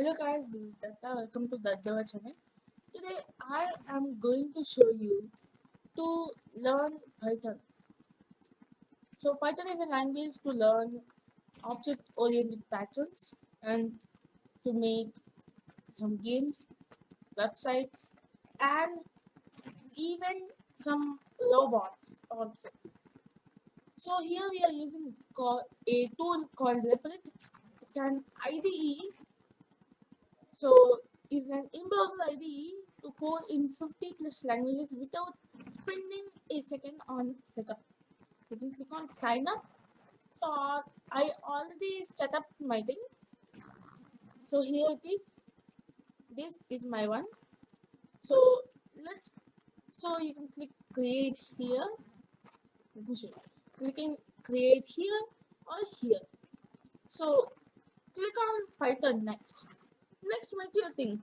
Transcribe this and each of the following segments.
Hello guys, this is Datta. Welcome to Datta channel. Today I am going to show you to learn Python. So Python is a language to learn object-oriented patterns and to make some games, websites, and even some robots also. So here we are using a tool called Replit. It's an IDE. So is an in-browser IDE to code in 50 plus languages without spending a second on setup. You can click on sign up. So I already set up my thing. So here it is. This is my one. So let's. So you can click create here. Let me show you. Clicking create here or here. So click on Python next. Next, make your thing.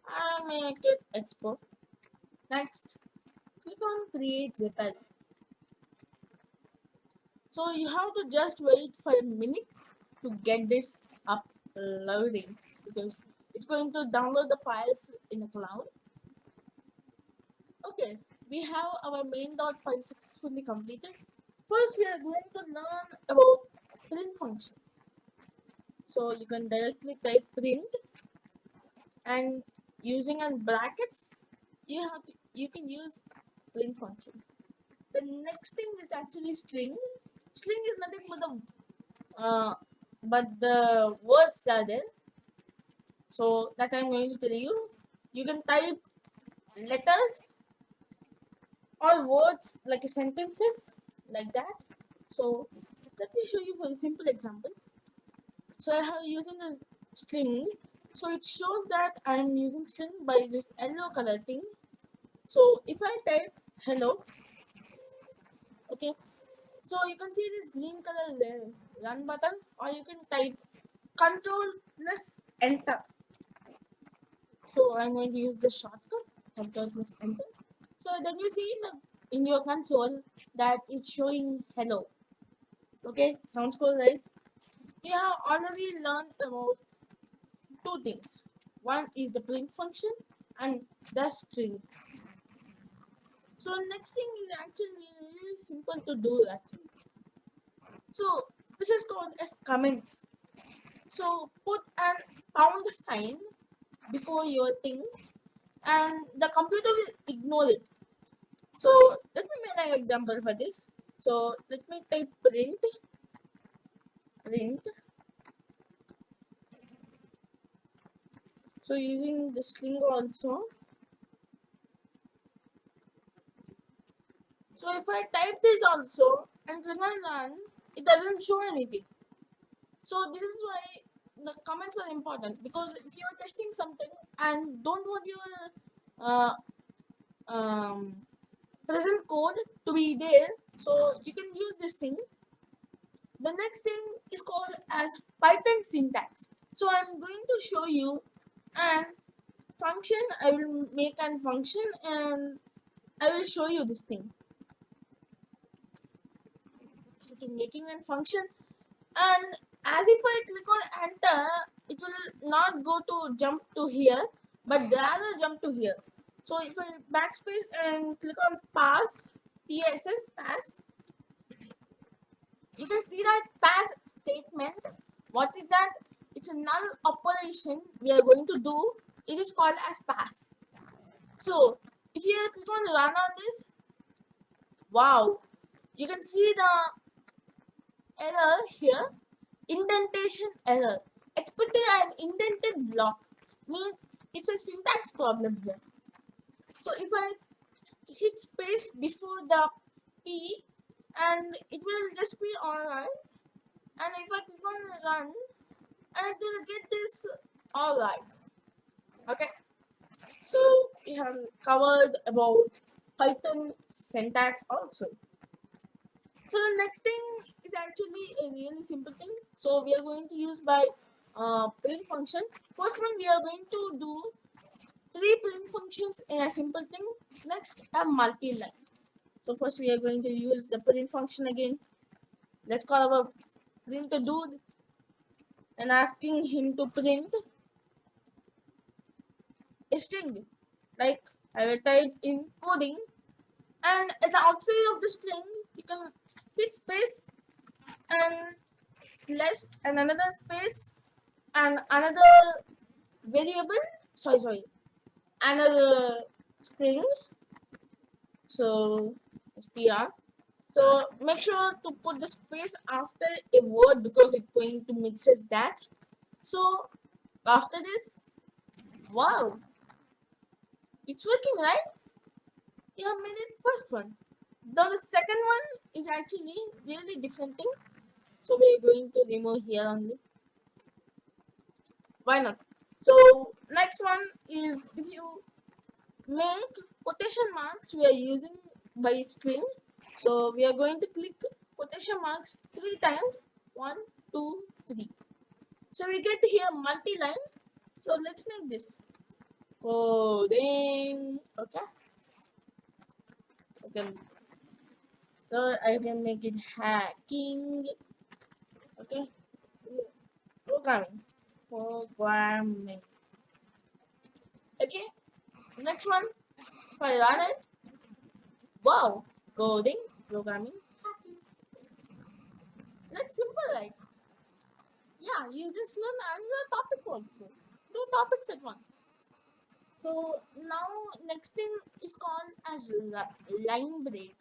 I make it export. Next, click on create repel. So you have to just wait for a minute to get this uploading because it's going to download the files in the cloud. Okay, we have our main.py successfully completed. First, we are going to learn about print function. So you can directly type print and using on brackets, you can use print function. The next thing is actually string. String is nothing but the words are there. So that I'm going to tell you. You can type letters or words like a sentences like that. So let me show you for a simple example. So I have using this string. So it shows that I'm using string by this yellow color thing. So if I type hello, okay. So you can see this green color there, run button, or you can type Control plus enter. So I'm going to use the shortcut Control plus enter. So then you see in your console that it's showing hello. Okay, sounds cool, right? We have already learned about two things. One is the print function and the string. So next thing is actually really simple to do actually. So this is called as comments. So put an pound sign before your thing and the computer will ignore it. So let me make an example for this. So let me type print. So using the string also. So if I type this also and click on run, it doesn't show anything. So this is why the comments are important because if you're testing something and don't want your uh, um, present code to be there, so you can use this thing. The next thing is called as Python syntax. So I'm going to show you an function. I will make an function and I will show you this thing. So to making a function, and as if I click on enter, it will not go to jump to here, but rather jump to here. So if I backspace and click on pass, pass, you can see that pass statement. What is that? It's a null operation we are going to do. It is called as pass. So if you click on run on this, wow, you can see the error here, indentation error. Expecting an indented block means it's a syntax problem here. So if I hit space before the P and it will just be alright, and if I click on run and it will get this alright. Okay, so we have covered about Python syntax also. So the next thing is actually a really simple thing. So we are going to use by print function. First one we are going to do three print functions in a simple thing. Next a multi-line. So first we are going to use the print function again. Let's call our print dude. and asking him to print a string. Like I will type in coding, and at the outside of the string, you can hit space and less and another space and another variable. Sorry, another string. So str. So make sure to put the space after a word because it's going to mixes that. So after this, wow, it's working, right? You have made it first one. Now the second one is actually really different thing. So we're going to remove here only. Why not? So next one is if you make quotation marks we are using by string. So we are going to click quotation marks 3 times. 1, 2, 3. So we get here multi-line. So let's make this coding. Okay. Okay. So I can make it hacking. Okay. Programming. Programming. Okay. Next one. If I run it, wow. Coding. Programming. Hacking. That's simple, right? Yeah, you just learn another topic also. Two topics at once. So now next thing is called as line break.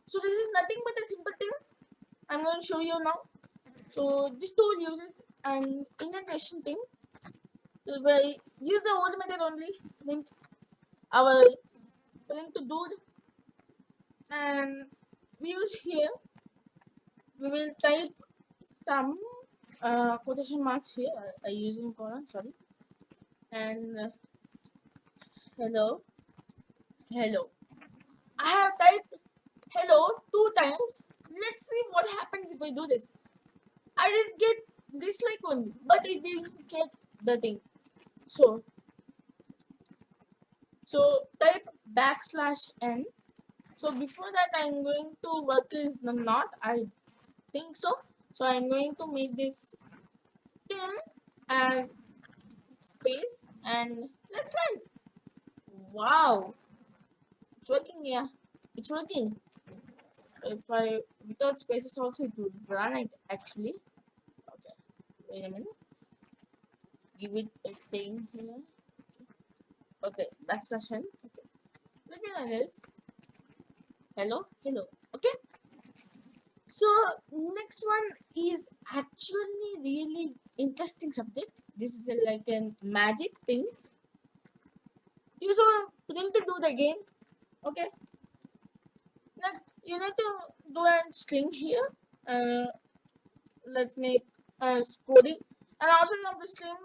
So this is nothing but a simple thing. I'm going to show you now. So this tool uses an indentation thing. So if I use the old method only, link our link to dude, and we use here. We will type some quotation marks here. I using colon, sorry, and hello, hello. I have typed hello 2 times. Let's see what happens if I do this. I did get dislike only, but it didn't get the thing. So type backslash n. So before that I'm going to work is the not. I think so. So I'm going to make this thin as space and let's run. Wow, it's working. Yeah, it's working. If I without spaces also it would run it actually. Okay, wait a minute. Give it a thing here. Okay, backslash n. Okay, let me run this. Hello, hello. Okay, so next one is actually really interesting subject. This is like a magic thing. You so need to do the game. Okay, next you need to do a string here. Let's make a coding and also of the string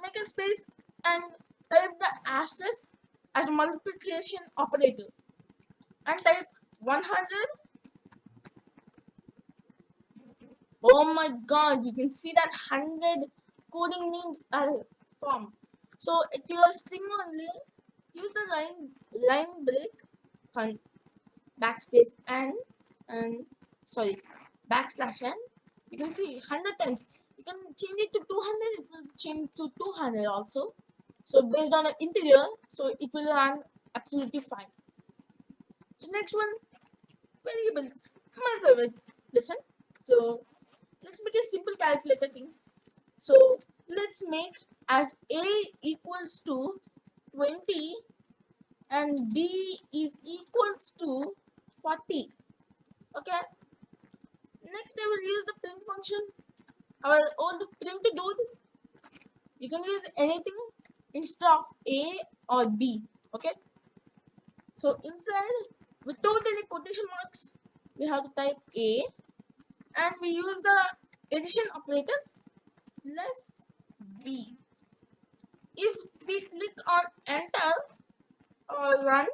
make a space and type the asterisk as a multiplication operator and type 100. Oh my god, you can see that 100 coding names are formed. So if you are string only, use the line break backspace and sorry backslash n. You can see 100 times. You can change it to 200. It will change to 200 also. So based on an integer, so it will run absolutely fine. So next one, variables. My favorite. Listen. So let's make a simple calculator thing. So let's make as a equals to 20 and b is equals to 40. Okay. Next, I will use the print function. Our old print dude. You can use anything instead of a or b. Okay. So inside, without any quotation marks, we have to type a, and we use the addition operator plus b. If we click on enter or run,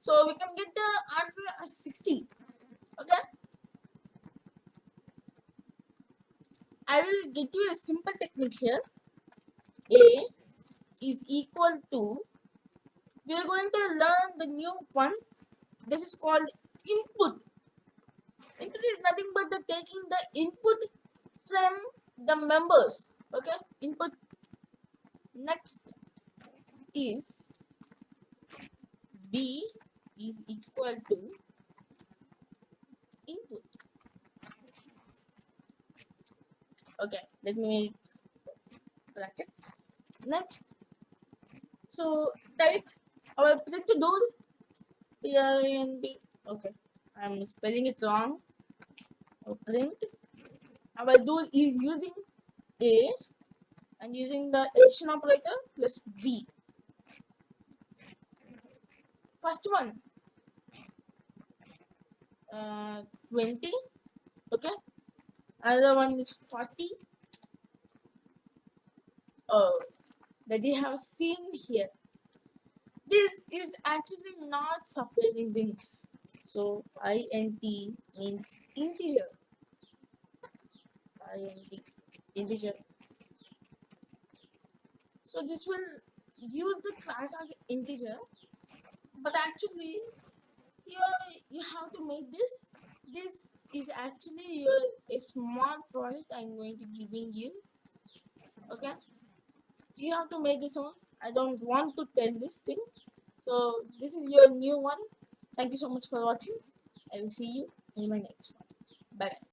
so we can get the answer as 60. Okay. I will get you a simple technique here. A is equal to, we are going to learn the new one. This is called input. Input is nothing but the taking the input from the members. Okay, input. Next is b is equal to input. Okay, let me make brackets. Next, so type our print tool. Print. Okay, I'm spelling it wrong. Print. Our tool is using a and using the addition operator plus b. First one, 20. Okay, another one is 40. Oh, that you have seen here. This is actually not separating things. So int means integer. Int integer. So this will use the class as integer, but actually here you have to make this. This is actually your a small project I'm going to giving you. Okay, you have to make this one. I don't want to tell this thing. So this is your new one. Thank you so much for watching. I will see you in my next one. Bye bye.